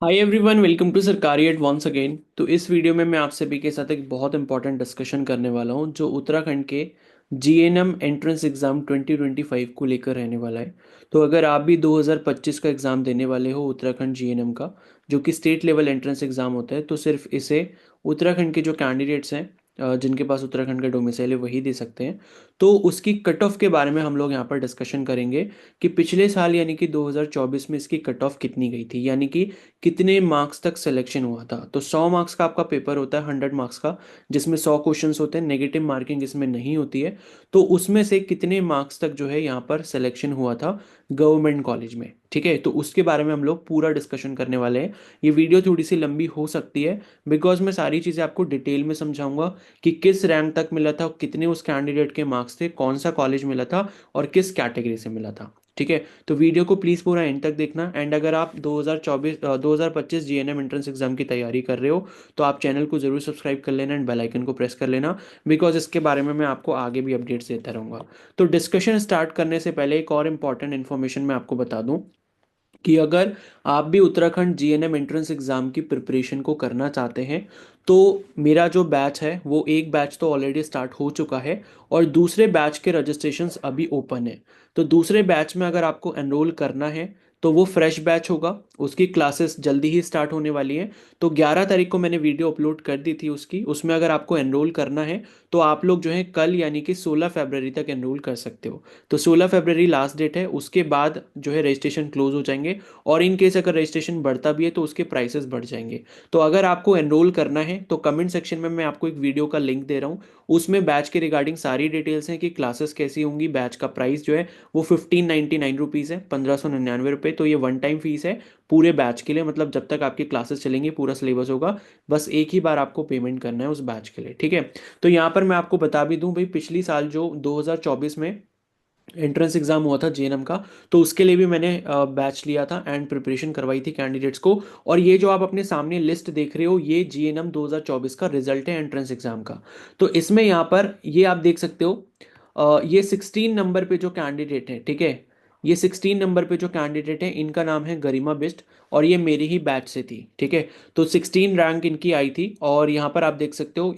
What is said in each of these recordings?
Hi everyone, welcome to सरकारी eight once again. तो इस वीडियो में मैं आप सभी के साथ एक बहुत इंपॉर्टेंट डिस्कशन करने वाला हूं जो उत्तराखंड के जीएनएम एंट्रेंस एग्ज़ाम 2025 को लेकर रहने वाला है। तो अगर आप भी 2025 का एग्ज़ाम देने वाले हो उत्तराखंड जीएनएम का, जो कि स्टेट लेवल एंट्रेंस एग्ज़ाम होता है, तो सिर्फ इसे उत्तराखंड के जो कैंडिडेट्स हैं, जिनके पास उत्तराखंड का डोमिसाइल है, वही दे सकते हैं। तो उसकी कट ऑफ के बारे में हम लोग यहाँ पर डिस्कशन करेंगे कि पिछले साल यानी कि 2024 में इसकी कट ऑफ कितनी गई थी, यानी कि कितने मार्क्स तक सिलेक्शन हुआ था। तो 100 मार्क्स का आपका पेपर होता है, 100 मार्क्स का, जिसमें 100 क्वेश्चंस होते हैं, नेगेटिव मार्किंग इसमें नहीं होती है। तो उसमें से कितने मार्क्स तक जो है यहाँ पर सिलेक्शन हुआ था गवर्नमेंट कॉलेज में, ठीक है। तो उसके बारे में हम लोग पूरा डिस्कशन करने वाले हैं। ये वीडियो थोड़ी सी लंबी हो सकती है, बिकॉज मैं सारी चीज़ें आपको डिटेल में समझाऊंगा कि किस रैंक तक मिला था, कितने उस कैंडिडेट के मार्क्स थे, कौन सा कॉलेज मिला था और किस कैटेगरी से मिला था, ठीक है। तो वीडियो को प्लीज़ पूरा एंड तक देखना। एंड अगर आप 2025 जीएनएम एंट्रेंस एग्जाम की तैयारी कर रहे हो, तो आप चैनल को जरूर सब्सक्राइब कर लेना एंड बेल आइकन को प्रेस कर लेना, बिकॉज इसके बारे में मैं आपको आगे भी अपडेट्स देता रहूँगा। तो डिस्कशन स्टार्ट करने से पहले एक और इम्पॉर्टेंट इन्फॉर्मेशन मैं आपको बता दूं कि अगर आप भी उत्तराखंड जीएनएम एंट्रेंस एग्ज़ाम की प्रिपरेशन को करना चाहते हैं, तो मेरा जो बैच है वो एक बैच तो ऑलरेडी स्टार्ट हो चुका है और दूसरे बैच के रजिस्ट्रेशंस अभी ओपन है। तो दूसरे बैच में अगर आपको एनरोल करना है तो वो फ्रेश बैच होगा, उसकी क्लासेस जल्दी ही स्टार्ट होने वाली हैं। तो 11 तारीख को मैंने वीडियो अपलोड कर दी थी उसकी, उसमें अगर आपको एनरोल करना है तो आप लोग जो है कल यानी कि 16 फरवरी तक एनरोल कर सकते हो। तो 16 फरवरी लास्ट डेट है, उसके बाद जो है रजिस्ट्रेशन क्लोज हो जाएंगे। और इन केस अगर रजिस्ट्रेशन बढ़ता भी है तो उसके प्राइसेस बढ़ जाएंगे। तो अगर आपको एनरोल करना है तो कमेंट सेक्शन में मैं आपको एक वीडियो का लिंक दे रहा हूँ, उसमें बैच के रिगार्डिंग सारी डिटेल्स हैं कि क्लासेस कैसी होंगी। बैच का प्राइस जो है वो 1599 रुपीज़ है, 1599 रुपये। तो ये वन टाइम फीस है पूरे बैच के लिए, मतलब जब तक आपकी क्लासेस चलेंगी, पूरा सिलेबस होगा, बस एक ही बार आपको पेमेंट करना है उस बैच के लिए, ठीक है। तो यहाँ पर मैं आपको बता भी दूं भाई, पिछली साल जो 2024 में एंट्रेंस एग्जाम हुआ था जेएनएम का, तो उसके लिए भी मैंने बैच लिया था एंड प्रिपरेशन करवाई थी कैंडिडेट्स को। और ये जो आप अपने सामने लिस्ट देख रहे हो, ये जीएनएम 2024 का रिजल्ट है एंट्रेंस एग्जाम का। तो इसमें यहाँ पर ये आप देख सकते हो, ये 16 नंबर पे जो कैंडिडेट है, ठीक है, ये 16 नंबर पे जो कैंडिडेट है, इनका नाम है गरिमा बिस्ट, और ये मेरी ही बैच से थी, ठीक है। तो 16 रैंक इनकी आई थी और यहाँ पर आप देख सकते हो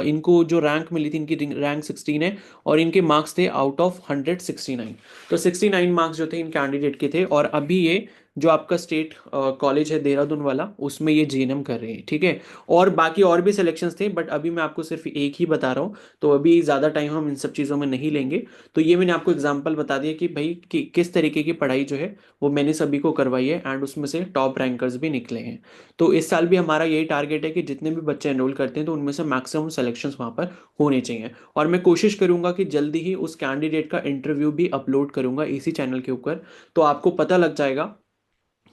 इनको जो रैंक मिली थी, इनकी रैंक 16 है और इनके मार्क्स थे आउट ऑफ 169। तो 69 मार्क्स जो थे इन कैंडिडेट के थे, और अभी ये जो आपका स्टेट कॉलेज है देहरादून वाला, उसमें ये जीएनएम कर रहे हैं, ठीक है। और बाकी और भी सिलेक्शंस थे, बट अभी मैं आपको सिर्फ एक ही बता रहा हूँ, तो अभी ज़्यादा टाइम हम इन सब चीज़ों में नहीं लेंगे। तो ये मैंने आपको एग्जांपल बता दिया कि भाई कि किस तरीके की पढ़ाई जो है वो मैंने सभी को करवाई है, एंड उसमें से टॉप रैंकर्स भी निकले हैं। तो इस साल भी हमारा यही टारगेट है कि जितने भी बच्चे एनरोल करते हैं तो उनमें से मैक्सिमम सेलेक्शंस वहाँ पर होने चाहिए। और मैं कोशिश करूंगा कि जल्दी ही उस कैंडिडेट का इंटरव्यू भी अपलोड करूंगा इसी चैनल के ऊपर, तो आपको पता लग जाएगा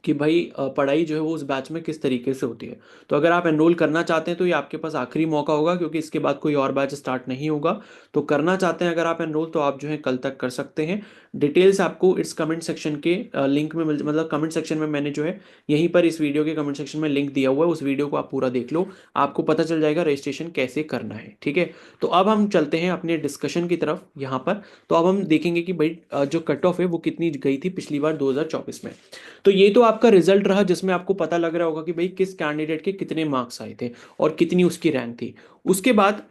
कि भाई पढ़ाई जो है वो उस बैच में किस तरीके से होती है। तो अगर आप एनरोल करना चाहते हैं तो ये आपके पास आखिरी मौका होगा, क्योंकि इसके बाद कोई और बैच स्टार्ट नहीं होगा। तो करना चाहते हैं अगर आप एनरोल, तो आप जो है कल तक कर सकते हैं। डिटेल्स आपको इस कमेंट सेक्शन के लिंक में मिल, मतलब कमेंट सेक्शन में मैंने जो है यहीं पर इस वीडियो के कमेंट सेक्शन में लिंक दिया हुआ है, उस वीडियो को आप पूरा देख लो, आपको पता चल जाएगा रजिस्ट्रेशन कैसे करना है, ठीक है। तो अब हम चलते हैं अपने डिस्कशन की तरफ यहाँ पर। तो अब हम देखेंगे कि भाई जो कट ऑफ है वो कितनी गई थी पिछली बार 2024 में। तो ये तो आपका रिजल्ट रहा, जिसमें आपको पता लग रहा होगा कि भाई किस कैंडिडेट के कितने मार्क्स आए थे और कितनी उसकी रैंक थी। उसके बाद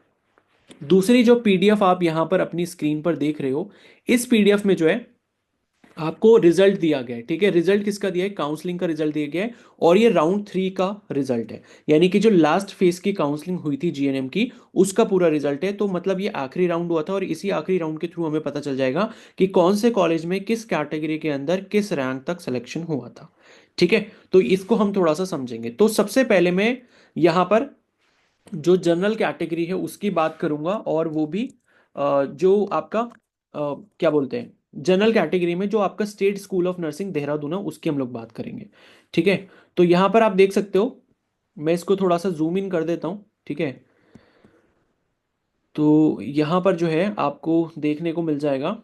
दूसरी जो पीडीएफ आप यहां पर अपनी स्क्रीन पर देख रहे हो, इस पीडीएफ में जो है आपको रिजल्ट दिया गया है, ठीक है। रिजल्ट किसका दिया है? काउंसलिंग का रिजल्ट दिया गया है, और ये राउंड 3 का रिजल्ट है, यानी कि जो लास्ट फेज की काउंसलिंग हुई थी जीएनएम की, उसका पूरा रिजल्ट है। तो मतलब ये आखिरी राउंड हुआ था, और इसी आखिरी राउंड के थ्रू हमें पता चल जाएगा कि कौन से कॉलेज में किस कैटेगरी के अंदर किस रैंक तक सिलेक्शन हुआ था, ठीक है। तो इसको हम थोड़ा सा समझेंगे। तो सबसे पहले मैं यहाँ पर जो जनरल कैटेगरी है उसकी बात करूंगा, और वो भी जो आपका क्या बोलते हैं, जनरल कैटेगरी में जो आपका state school of nursing Dehradun है उसकी हम लोग बात करेंगे, ठीक है। तो यहां पर आप देख सकते हो, मैं इसको थोड़ा सा जूम इन कर देता हूं, ठीक है। तो यहां पर जो है आपको देखने को मिल जाएगा,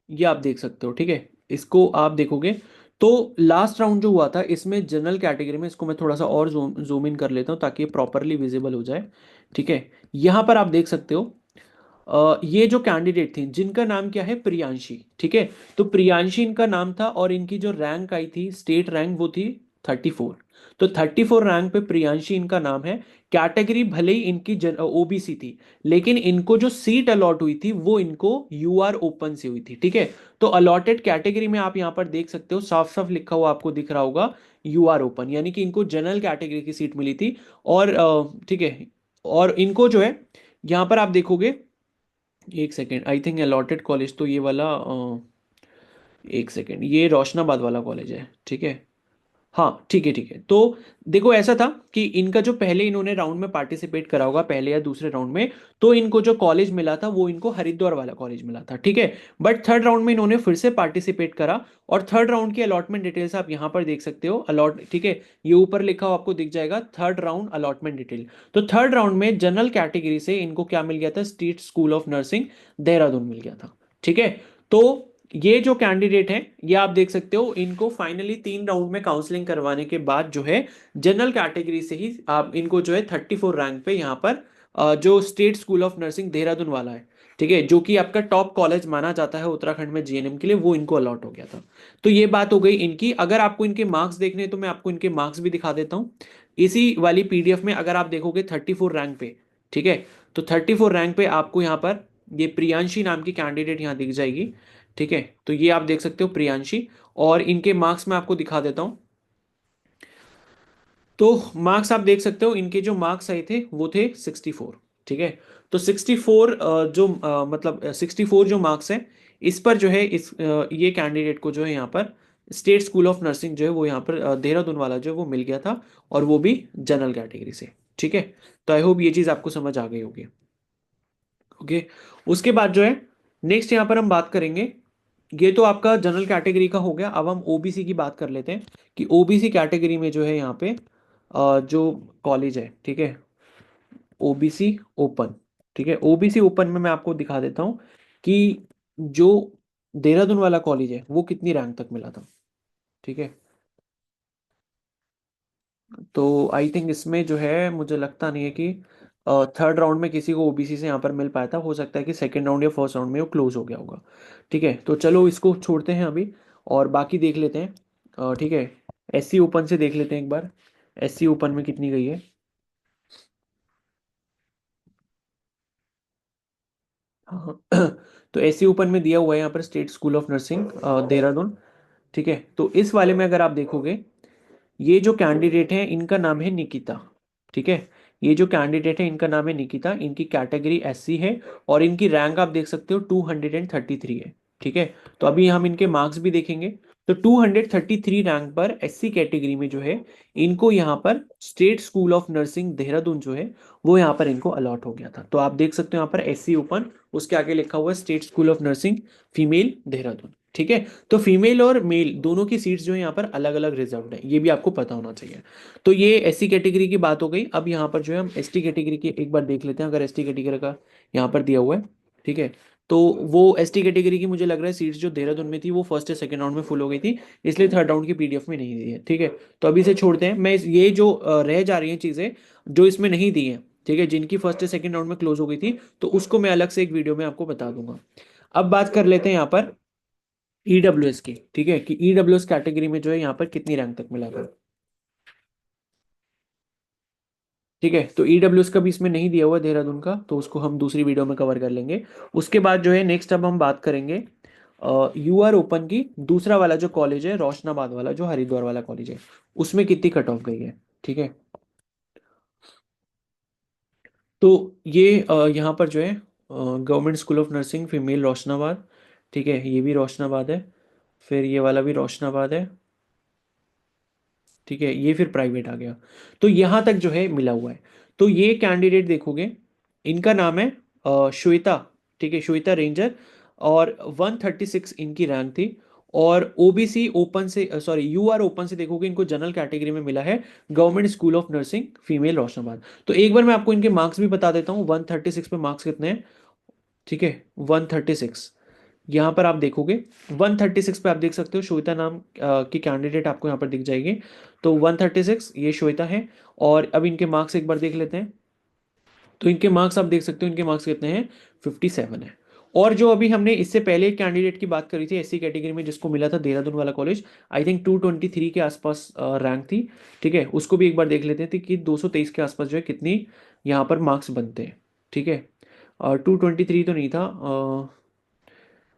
ये आप देख सकते हो, ठीक है। इसको आप देखोगे तो लास्ट राउंड जो हुआ था इसमें जनरल कैटेगरी में, इसको मैं थोड़ा सा और जूम इन कर लेता हूं ताकि ये प्रॉपरली विजिबल हो जाए, ठीक है। यहां पर आप देख सकते हो ये जो कैंडिडेट थे जिनका नाम क्या है, प्रियांशी, ठीक है। तो प्रियांशी इनका नाम था और इनकी जो रैंक आई थी, स्टेट रैंक, वो थी 34। तो 34 रैंक पे प्रियांशी इनका नाम है। कैटेगरी भले ही इनकी ओबीसी थी, लेकिन इनको जो सीट अलॉट हुई थी वो इनको यूआर ओपन से हुई थी, ठीक है। तो अलॉटेड कैटेगरी में आप यहां पर देख सकते हो, साफ साफ लिखा हुआ आपको दिख रहा होगा यूआर ओपन, यानी कि इनको जनरल कैटेगरी की सीट मिली थी। और ठीक है, और इनको जो है यहां पर आप देखोगे, एक second, I think allotted college तो ये वाला, एक सेकेंड, ये रोशनाबाद वाला कॉलेज है, ठीक है। हाँ ठीक है, ठीक है। तो देखो ऐसा था कि इनका जो पहले इन्होंने राउंड में पार्टिसिपेट करा होगा, पहले या दूसरे राउंड में, तो इनको जो कॉलेज मिला था वो इनको हरिद्वार वाला कॉलेज मिला था, ठीक है। बट थर्ड राउंड में इन्होंने फिर से पार्टिसिपेट करा, और थर्ड राउंड की अलॉटमेंट डिटेल्स आप यहां पर देख सकते हो, अलॉट, ठीक है। ये ऊपर लिखा हुआ आपको दिख जाएगा, थर्ड राउंड अलॉटमेंट डिटेल। तो थर्ड राउंड में जनरल कैटेगरी से इनको क्या मिल गया था, state school of nursing Dehradun मिल गया था, ठीक है। तो ये जो कैंडिडेट हैं, ये आप देख सकते हो, इनको फाइनली 3 राउंड में काउंसलिंग करवाने के बाद जो है जनरल कैटेगरी से ही आप इनको जो है 34 रैंक पे यहाँ पर जो state school of nursing Dehradun वाला है, ठीक है, जो कि आपका टॉप कॉलेज माना जाता है उत्तराखंड में जीएनएम के लिए, वो इनको अलॉट हो गया था। तो ये बात हो गई इनकी। अगर आपको इनके मार्क्स देखने हैं तो मैं आपको इनके मार्क्स भी दिखा देता हूँ इसी वाली पीडीएफ में। अगर आप देखोगे 34 रैंक पे, ठीक है, तो 34 रैंक पे आपको यहाँ पर ये प्रियांशी नाम की कैंडिडेट यहाँ दिख जाएगी, ठीक है। तो ये आप देख सकते हो प्रियांशी, और इनके मार्क्स मैं आपको दिखा देता हूं। तो मार्क्स आप देख सकते हो, इनके जो मार्क्स आए थे वो थे 64, ठीक है। तो 64 जो मतलब 64 जो मार्क्स है, इस पर जो है ये कैंडिडेट को जो है यहाँ पर स्टेट स्कूल ऑफ नर्सिंग जो है वो यहाँ पर देहरादून वाला जो है वो मिल गया था, और वो भी जनरल कैटेगरी से, ठीक है। तो आई होप ये चीज़ आपको समझ आ गई होगी। ओके, उसके बाद जो है नेक्स्ट यहाँ पर हम बात करेंगे, ये तो आपका जनरल कैटेगरी का हो गया। अब हम ओबीसी की बात कर लेते हैं कि ओबीसी कैटेगरी में जो है यहाँ पे जो कॉलेज है, ठीक है, ओबीसी ओपन, ठीक है। ओबीसी ओपन में मैं आपको दिखा देता हूँ कि जो देहरादून वाला कॉलेज है वो कितनी रैंक तक मिला था, ठीक है। तो आई थिंक इसमें जो है मुझे लगता नहीं है कि थर्ड राउंड में किसी को ओबीसी से यहाँ पर मिल पाया था, हो सकता है कि सेकंड राउंड या फर्स्ट राउंड में वो क्लोज हो गया होगा, ठीक है। तो चलो इसको छोड़ते हैं अभी, और बाकी देख लेते हैं, ठीक है। एससी ओपन से देख लेते हैं एक बार, एससी ओपन में कितनी गई है। हाँ तो एससी ओपन में दिया हुआ है यहाँ पर state school of nursing Dehradun, ठीक है। तो इस वाले में अगर आप देखोगे, ये जो कैंडिडेट है इनका नाम है निकिता, ठीक है। ये जो कैंडिडेट है इनका नाम है निकिता, इनकी कैटेगरी एससी है, और इनकी रैंक आप देख सकते हो 233 है, ठीक है। तो अभी हम इनके मार्क्स भी देखेंगे। तो 233 रैंक पर एससी कैटेगरी में जो है इनको यहाँ पर state school of nursing Dehradun जो है वो यहाँ पर इनको अलॉट हो गया था। तो आप देख सकते हो यहाँ पर एससी ओपन, उसके आगे लिखा हुआ है state school of nursing female Dehradun, ठीक है। तो फीमेल और मेल दोनों की सीट्स जो है यहाँ पर अलग अलग रिजर्व्ड है, ये भी आपको पता होना चाहिए। तो ये एससी कैटेगरी की बात हो गई। अब यहाँ पर जो है हम एसटी कैटेगरी की एक बार देख लेते हैं, अगर एसटी कैटेगरी का यहाँ पर दिया हुआ है, ठीक है। तो वो एसटी कैटेगरी की मुझे लग रहा है सीट्स जो देहरादून में थी वो फर्स्ट या सेकंड राउंड में फुल हो गई थी, इसलिए थर्ड राउंड की पीडीएफ में नहीं दी है, ठीक है। तो अभी से छोड़ते हैं, मैं ये जो रह जा रही हैं चीज़ें जो इसमें नहीं दी हैं, ठीक है, जिनकी फर्स्ट या सेकंड राउंड में क्लोज हो गई थी, तो उसको मैं अलग से एक वीडियो में आपको बता दूंगा। अब बात कर लेते हैं यहाँ पर ईडब्ल्यूएस की, ठीक है, कि ईडब्ल्यूएस कैटेगरी में जो है यहाँ पर कितनी रैंक तक मिला था, ठीक है। तो ईडब्ल्यूएस का भी इसमें नहीं दिया हुआ देहरादून का, तो उसको हम दूसरी वीडियो में कवर कर लेंगे। उसके बाद जो है नेक्स्ट अब हम बात करेंगे यूआर ओपन की, दूसरा वाला जो कॉलेज है रोशनाबाद वाला जो हरिद्वार वाला कॉलेज है, उसमें कितनी कट ऑफ गई है, ठीक है। तो ये यहाँ पर जो है government school of nursing female Roshnabad, ठीक है, ये भी रोशनाबाद है, फिर ये वाला भी रोशनाबाद है, ठीक है, ये फिर प्राइवेट आ गया। तो यहां तक जो है मिला हुआ है। तो ये कैंडिडेट देखोगे, इनका नाम है श्वेता, ठीक है, श्वेता रेंजर, और 136 इनकी रैंक थी। और ओबीसी ओपन से, सॉरी, यूआर ओपन से देखोगे इनको जनरल कैटेगरी में मिला है government school of nursing female Roshnabad. तो एक बार मैं आपको इनके मार्क्स भी बता देता हूँ, 136 पे मार्क्स कितने हैं, ठीक है, 136। यहाँ पर आप देखोगे 136 पे आप देख सकते हो श्वेता नाम की कैंडिडेट आपको यहाँ पर दिख जाएगी। तो 136 ये श्वेता है। और अब इनके मार्क्स एक बार देख लेते हैं। तो इनके मार्क्स आप देख सकते हो, इनके मार्क्स कितने हैं, 57 है। और जो अभी हमने इससे पहले एक कैंडिडेट की बात करी थी एससी कैटेगरी में जिसको मिला था देहरादून वाला कॉलेज, आई थिंक 223 के आसपास रैंक थी। ठीक है, उसको भी एक बार देख लेते हैं कि 223 के आसपास जो है कितनी यहाँ पर मार्क्स बनते हैं। ठीक है, 223 तो नहीं था,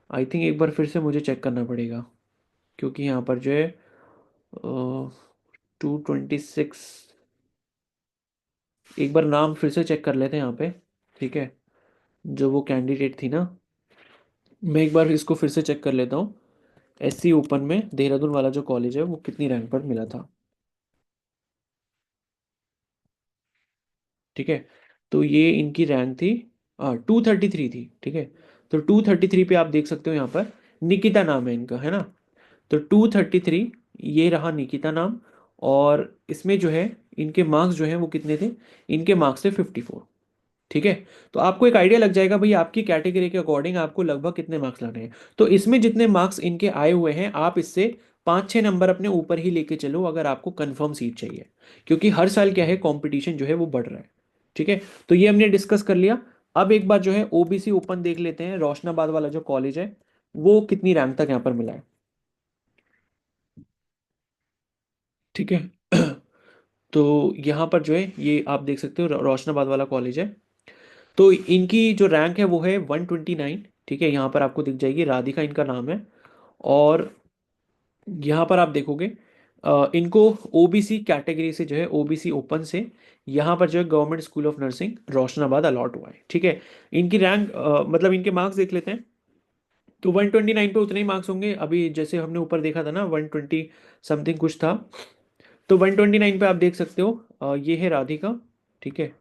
आई थिंक एक बार फिर से मुझे चेक करना पड़ेगा, क्योंकि यहाँ पर जो है 226, एक बार नाम फिर से चेक कर लेते हैं यहाँ पे। ठीक है, जो वो कैंडिडेट थी ना, मैं एक बार इसको फिर से चेक कर लेता हूँ। एससी ओपन में देहरादून वाला जो कॉलेज है वो कितनी रैंक पर मिला था। ठीक है, तो ये इनकी रैंक थी 233 थी। ठीक है, तो 233 पे आप देख सकते हो यहाँ पर निकिता नाम है इनका, है ना। तो 233 ये रहा निकिता नाम। और इसमें जो है इनके मार्क्स जो है वो कितने थे, इनके मार्क्स थे 54। ठीक है, तो आपको एक आइडिया लग जाएगा भाई आपकी कैटेगरी के अकॉर्डिंग आपको लगभग कितने मार्क्स लाने हैं। तो इसमें जितने मार्क्स इनके आए हुए हैं आप इससे 5-6 नंबर अपने ऊपर ही लेके चलो अगर आपको कंफर्म सीट चाहिए, क्योंकि हर साल क्या है कंपटीशन जो है वो बढ़ रहा है। ठीक है, तो ये हमने डिस्कस कर लिया। अब एक बार जो है ओबीसी ओपन देख लेते हैं, रोशनाबाद वाला जो कॉलेज है वो कितनी रैंक तक यहाँ पर मिला है। ठीक है, तो यहाँ पर जो है ये आप देख सकते हो रोशनाबाद वाला कॉलेज है। तो इनकी जो रैंक है वो है 129। ठीक है, यहाँ पर आपको दिख जाएगी, राधिका इनका नाम है। और यहाँ पर आप देखोगे इनको ओबीसी कैटेगरी से जो है ओबीसी ओपन से यहाँ पर जो है government school of nursing Roshnabad allot हुआ है। ठीक है, इनकी रैंक मतलब इनके मार्क्स देख लेते हैं। तो 129 पे उतने ही मार्क्स होंगे, अभी जैसे हमने ऊपर देखा था ना 120 समथिंग कुछ था। तो 129 पे आप देख सकते हो ये है राधिका। ठीक है,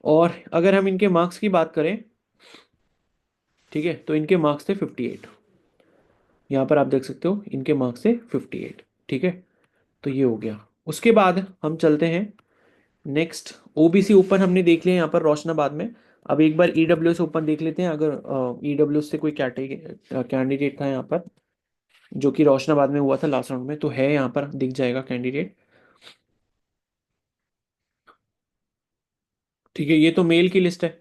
और अगर हम इनके मार्क्स की बात करें, ठीक है, तो इनके मार्क्स थे 58। यहाँ पर आप देख सकते हो इनके मार्क्स थे 58। ठीक है, तो ये हो गया। उसके बाद हम चलते हैं नेक्स्ट, ओबीसी ओपन हमने देख लिया यहाँ पर रोशनाबाद में। अब एक बार ईडब्ल्यूएस ओपन देख लेते हैं, अगर ईडब्ल्यूएस से कोई कैंडिडेट था यहाँ पर जो कि रोशनाबाद में हुआ था लास्ट राउंड में, तो है यहाँ पर दिख जाएगा कैंडिडेट। ठीक है, ये तो मेल की लिस्ट है।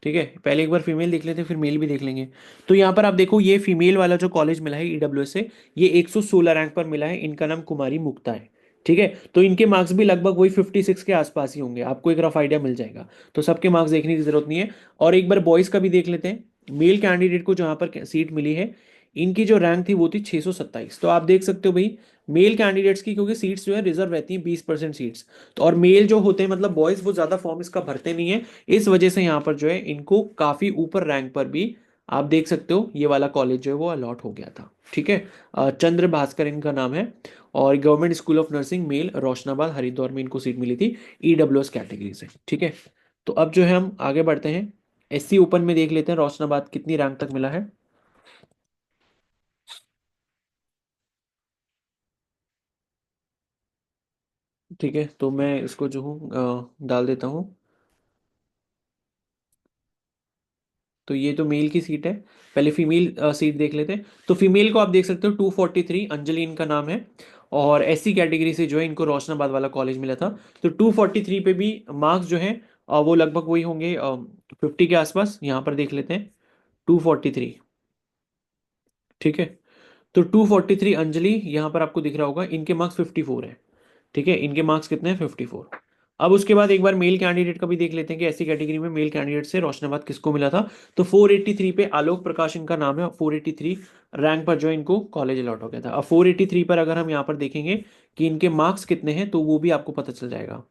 ठीक है, पहले एक बार फीमेल देख लेते हैं फिर मेल भी देख लेंगे। तो यहाँ पर आप देखो ये फीमेल वाला जो कॉलेज मिला है ईडब्ल्यूएस से, ये 116 रैंक पर मिला है, इनका नाम कुमारी मुक्ता है। ठीक है, तो इनके मार्क्स भी लगभग वही 56 के आसपास ही होंगे, आपको एक रफ आइडिया मिल जाएगा। तो सबके मार्क्स देखने की जरूरत नहीं है। और एक बार बॉयज का भी देख लेते हैं, मेल कैंडिडेट को जहाँ पर सीट मिली है इनकी जो रैंक थी वो थी 627। तो आप देख सकते हो भाई मेल कैंडिडेट्स की, क्योंकि सीट्स जो है रिजर्व रहती हैं 20% सीट्स। तो और मेल जो होते हैं मतलब बॉयज वो ज्यादा फॉर्म इसका भरते नहीं है, इस वजह से यहाँ पर जो है इनको काफी ऊपर रैंक पर भी आप देख सकते हो ये वाला कॉलेज जो है वो अलॉट हो गया था। ठीक है, चंद्र भास्कर इनका नाम है। और government school of nursing male Roshnabad Haridwar में इनको सीट मिली थी ईडब्ल्यूएस कैटेगरी से। ठीक है, तो अब जो है हम आगे बढ़ते हैं, एससी ओपन में देख लेते हैं रोशनाबाद कितनी रैंक तक मिला है। ठीक है, तो मैं इसको जो हूँ डाल देता हूँ। तो ये तो मेल की सीट है, पहले फीमेल सीट देख लेते हैं। तो फीमेल को आप देख सकते हो 243 अंजलि इनका नाम है। और एससी कैटेगरी से जो है इनको रोशनाबाद वाला कॉलेज मिला था। तो 243 पे भी मार्क्स जो है वो लगभग वही होंगे 50 के आसपास, यहाँ पर देख लेते हैं 243। ठीक है, तो 243 अंजलि यहाँ पर आपको दिख रहा होगा, इनके मार्क्स 54 है। ठीक है, इनके मार्क्स कितने हैं 54। अब उसके बाद एक बार मेल कैंडिडेट का भी देख लेते हैं कि ऐसी कैटेगरी में मेल कैंडिडेट से रोशनाबाद किसको मिला था। तो 483 पे आलोक प्रकाश इनका नाम है, 483 रैंक पर जो है इनको कॉलेज अलॉट हो गया था। अब 483 पर अगर हम यहाँ पर देखेंगे कि इनके मार्क्स कितने हैं तो वो भी आपको पता चल जाएगा।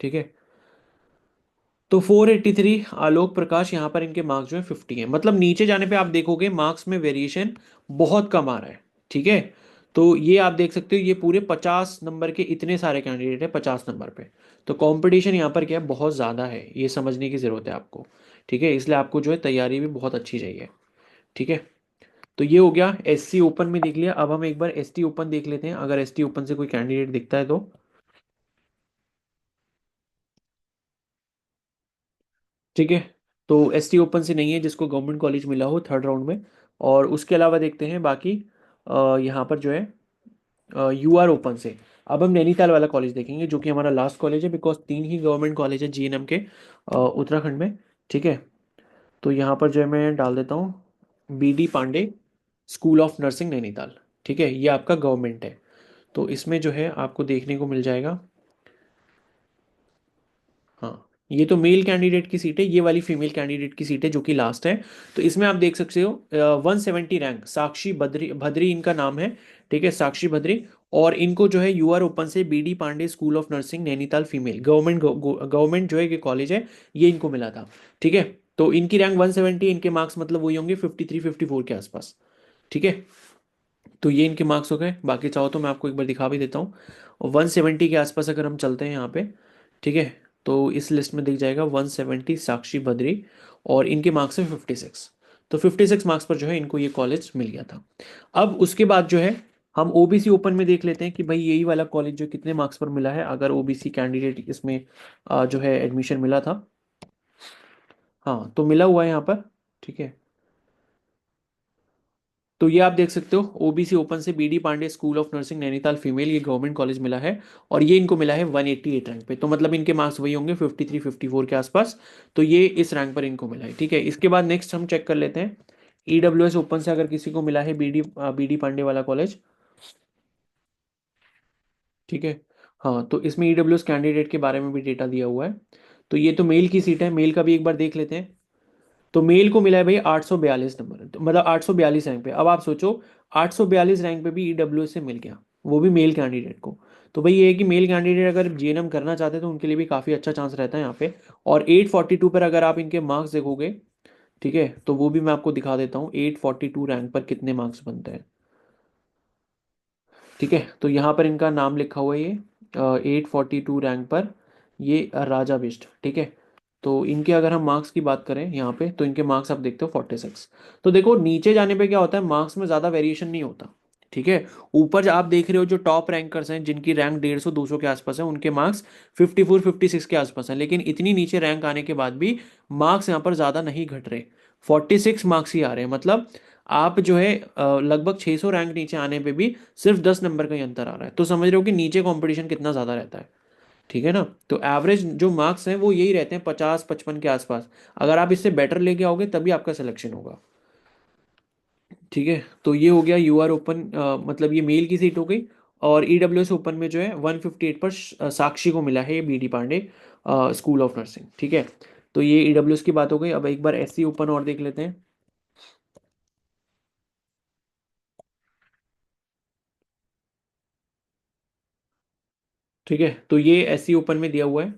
ठीक है, तो 483 आलोक प्रकाश, यहाँ पर इनके मार्क्स जो है 50 है, मतलब नीचे जाने पे आप देखोगे मार्क्स में वेरिएशन बहुत कम आ रहा है। ठीक है, तो ये आप देख सकते हो ये पूरे 50 नंबर के इतने सारे कैंडिडेट है 50 नंबर पे। तो कंपटीशन यहाँ पर क्या है, बहुत ज़्यादा है, ये समझने की ज़रूरत है आपको। ठीक है, इसलिए आपको जो है तैयारी भी बहुत अच्छी चाहिए। ठीक है, तो ये हो गया एससी ओपन में देख लिया। अब हम एक बार एसटी ओपन देख लेते हैं, अगर एसटी ओपन से कोई कैंडिडेट दिखता है तो। ठीक है, तो एसटी ओपन से नहीं है जिसको गवर्नमेंट कॉलेज मिला हो थर्ड राउंड में। और उसके अलावा देखते हैं बाकी यहाँ पर जो है यूआर ओपन से। अब हम नैनीताल वाला कॉलेज देखेंगे जो कि हमारा लास्ट कॉलेज है, बिकॉज 3 ही गवर्नमेंट कॉलेज है जीएनएम के उत्तराखंड में। ठीक है, तो यहाँ पर जो है मैं डाल देता हूँ B D Pande school of nursing Nainital. ठीक है, ये आपका गवर्नमेंट है। तो इसमें जो है आपको देखने को मिल जाएगा, हाँ, ये तो मेल कैंडिडेट की सीट है, ये वाली फीमेल कैंडिडेट की सीट है जो कि लास्ट है। तो इसमें आप देख सकते हो 170 रैंक, साक्षी भद्री भद्री इनका नाम है। ठीक है, साक्षी भद्री। और इनको जो है यूआर ओपन से B D Pande school of nursing Nainital female government government जो है ये कॉलेज है, ये इनको मिला था। ठीक है, तो इनकी रैंक 170, इनके मार्क्स मतलब वही होंगे 53 54 के आसपास। ठीक है, तो ये इनके मार्क्स हो गए। बाकी चाहो तो मैं आपको एक बार दिखा भी देता हूँ। और 170 के आसपास अगर हम चलते हैं यहाँ पे, ठीक है, तो इस लिस्ट में दिख जाएगा 170 साक्षी बद्री, और इनके मार्क्स हैं 56। तो 56 मार्क्स पर जो है इनको ये कॉलेज मिल गया था। अब उसके बाद जो है हम ओबीसी ओपन में देख लेते हैं कि भाई यही वाला कॉलेज जो कितने मार्क्स पर मिला है, अगर ओबीसी कैंडिडेट इसमें जो है एडमिशन मिला था। हाँ, तो मिला हुआ है यहाँ पर। ठीक है, तो ये आप देख सकते हो ओबीसी ओपन से BD Pande school of nursing Nainital female, ये गवर्नमेंट कॉलेज मिला है। और ये इनको मिला है 188 रैंक पे, तो मतलब इनके मार्क्स वही होंगे 53 54 के आसपास। तो ये इस रैंक पर इनको मिला है। ठीक है, इसके बाद नेक्स्ट हम चेक कर लेते हैं ईडब्ल्यूएस ओपन से अगर किसी को मिला है बीडी बीडी पांडे वाला कॉलेज। ठीक है, हाँ, तो इसमें ईडब्ल्यूएस कैंडिडेट के बारे में भी डेटा दिया हुआ है। तो ये तो मेल की सीट है, मेल का भी एक बार देख लेते हैं। तो मेल को मिला है भाई 842 नंबर, तो मतलब 842 रैंक पे। अब आप सोचो 842 रैंक पे भी ईडब्ल्यू से मिल गया, वो भी मेल कैंडिडेट को। तो भाई ये है कि मेल कैंडिडेट अगर जीएनएम करना चाहते हैं तो उनके लिए भी काफ़ी अच्छा चांस रहता है यहाँ पे। और 842 पर अगर आप इनके मार्क्स देखोगे, ठीक है, तो वो भी मैं आपको दिखा देता हूँ 842 रैंक पर कितने मार्क्स बनते हैं। ठीक है, तो यहाँ पर इनका नाम लिखा हुआ है, ये 842 रैंक पर ये राजा बिष्ट। ठीक है, तो इनके अगर हम मार्क्स की बात करें यहाँ पे, तो इनके मार्क्स आप देखते हो 46। तो देखो नीचे जाने पे क्या होता है, मार्क्स में ज़्यादा वेरिएशन नहीं होता। ठीक है, ऊपर आप देख रहे हो जो टॉप रैंकर्स हैं जिनकी रैंक 150 200 के आसपास है, उनके मार्क्स 54 56 के आसपास हैं। लेकिन इतनी नीचे रैंक आने के बाद भी मार्क्स यहाँ पर ज़्यादा नहीं घट रहे, 46 मार्क्स ही आ रहे हैं। मतलब आप जो है लगभग 600 रैंक नीचे आने पे भी सिर्फ 10 नंबर का ही अंतर आ रहा है। तो समझ रहे हो कि नीचे कंपटीशन कितना ज़्यादा रहता है। ठीक है ना, तो एवरेज जो मार्क्स हैं वो यही रहते हैं 50 55 के आसपास। अगर आप इससे बेटर लेके आओगे तभी आपका सिलेक्शन होगा। ठीक है, तो ये हो गया यूआर ओपन, मतलब ये मेल की सीट हो गई। और ईडब्ल्यूएस ओपन में जो है 158 पर साक्षी को मिला है B D Pande school of nursing. ठीक है, तो ये ईडब्ल्यूएस की बात हो गई। अब एक बार एससी ओपन और देख लेते हैं। ठीक है, तो ये एससी ओपन में दिया हुआ है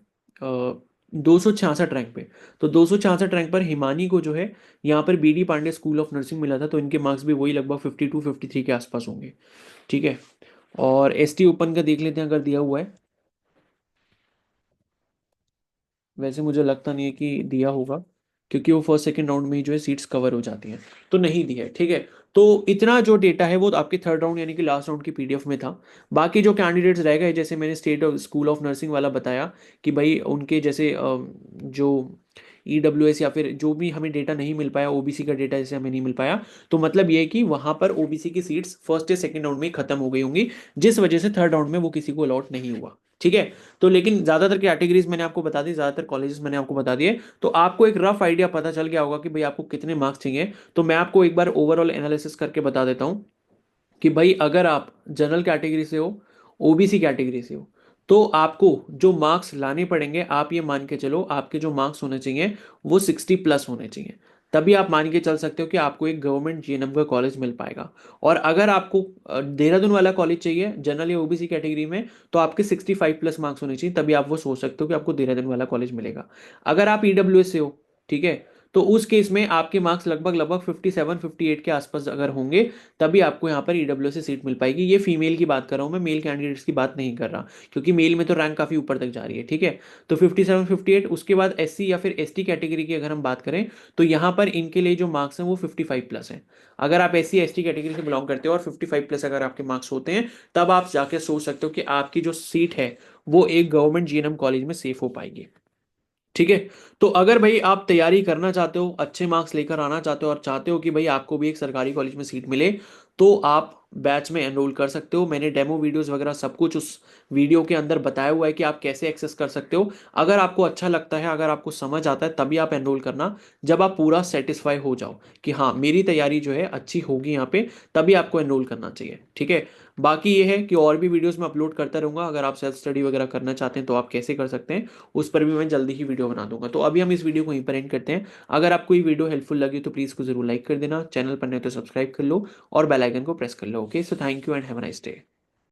266 रैंक पे। तो 266 रैंक पर हिमानी को जो है यहाँ पर BD Pande school of nursing मिला था, तो इनके मार्क्स भी वही लगभग 52 53 के आसपास होंगे। ठीक है, और एसटी ओपन का देख लेते हैं अगर दिया हुआ है। वैसे मुझे लगता नहीं है कि दिया होगा, क्योंकि वो फर्स्ट सेकंड राउंड में ही जो है सीट्स कवर हो जाती हैं। तो नहीं दिया है। ठीक है, तो इतना जो डेटा है वो आपके थर्ड राउंड यानी कि लास्ट राउंड की पीडीएफ में था। बाकी जो कैंडिडेट्स रह गए, जैसे मैंने state of school of nursing वाला बताया कि भाई उनके जैसे जो ईडब्ल्यूएस या फिर जो भी हमें डेटा नहीं मिल पाया, ओबीसी का डेटा जैसे हमें नहीं मिल पाया, तो मतलब ये है कि वहां पर ओबीसी की सीट्स फर्स्ट या सेकंड राउंड में ही खत्म हो गई होंगी, जिस वजह से थर्ड राउंड में वो किसी को अलॉट नहीं हुआ। ठीक है, तो लेकिन ज्यादातर कैटेगरीज मैंने आपको बता दी, ज्यादातर कॉलेजेस मैंने आपको बता दिए, तो आपको एक रफ आइडिया पता चल गया होगा कि भाई आपको कितने मार्क्स चाहिए। तो मैं आपको एक बार ओवरऑल एनालिसिस करके बता देता हूँ कि भाई अगर आप जनरल कैटेगरी से हो, ओबीसी कैटेगरी से हो, तो आपको जो मार्क्स लाने पड़ेंगे, आप ये मान के चलो आपके जो मार्क्स होने चाहिए वो 60+ होने चाहिए। तभी आप मान के चल सकते हो कि आपको एक गवर्नमेंट जीएनएम का कॉलेज मिल पाएगा। और अगर आपको देहरादून वाला कॉलेज चाहिए जनरल या ओबीसी कैटेगरी में, तो आपके 65+ मार्क्स होने चाहिए, तभी आप वो सोच सकते हो कि आपको देहरादून वाला कॉलेज मिलेगा। अगर आप ईडब्ल्यूएस से हो, ठीक है, तो उस केस में आपके मार्क्स लगभग लगभग 57 58 के आसपास अगर होंगे, तभी आपको यहाँ पर ईडब्ल्यू से सीट मिल पाएगी। ये फीमेल की बात कर रहा हूँ मैं, मेल कैंडिडेट्स की बात नहीं कर रहा, क्योंकि मेल में तो रैंक काफी ऊपर तक जा रही है। ठीक है, तो 57 58। उसके बाद एससी या फिर एसटी कैटेगरी की अगर हम बात करें, तो यहाँ पर इनके लिए जो मार्क्स हैं वो 55+ हैं। अगर आप एससी एसटी कैटेगरी से बिलोंग करते हो और 55+ अगर आपके मार्क्स होते हैं, तब आप जाके सोच सकते हो कि आपकी जो सीट है वो एक गवर्नमेंट जीएनएम कॉलेज में सेफ हो पाएगी। ठीक है, तो अगर भाई आप तैयारी करना चाहते हो, अच्छे मार्क्स लेकर आना चाहते हो और चाहते हो कि भाई आपको भी एक सरकारी कॉलेज में सीट मिले, तो आप बैच में एनरोल कर सकते हो। मैंने डेमो वीडियोस वगैरह सब कुछ उस वीडियो के अंदर बताया हुआ है कि आप कैसे एक्सेस कर सकते हो। अगर आपको अच्छा लगता है, अगर आपको समझ आता है, तभी आप एनरोल करना। जब आप पूरा सेटिस्फाई हो जाओ कि हाँ मेरी तैयारी जो है अच्छी होगी यहाँ पे, तभी आपको एनरोल करना चाहिए। ठीक है। बाकी ये है कि और भी वीडियोस मैं अपलोड करता रहूंगा। अगर आप सेल्फ स्टडी वगैरह करना चाहते हैं तो आप कैसे कर सकते हैं, उस पर भी मैं जल्दी ही वीडियो बना दूंगा। तो अभी हम इस वीडियो को यहीं पर एंड करते हैं। अगर आपको ये वीडियो हेल्पफुल लगी तो प्लीज़ को जरूर लाइक कर देना, चैनल पर नहीं तो सब्सक्राइब कर लो और बेल आइकन को प्रेस कर लो। Okay, so thank you and have a nice day.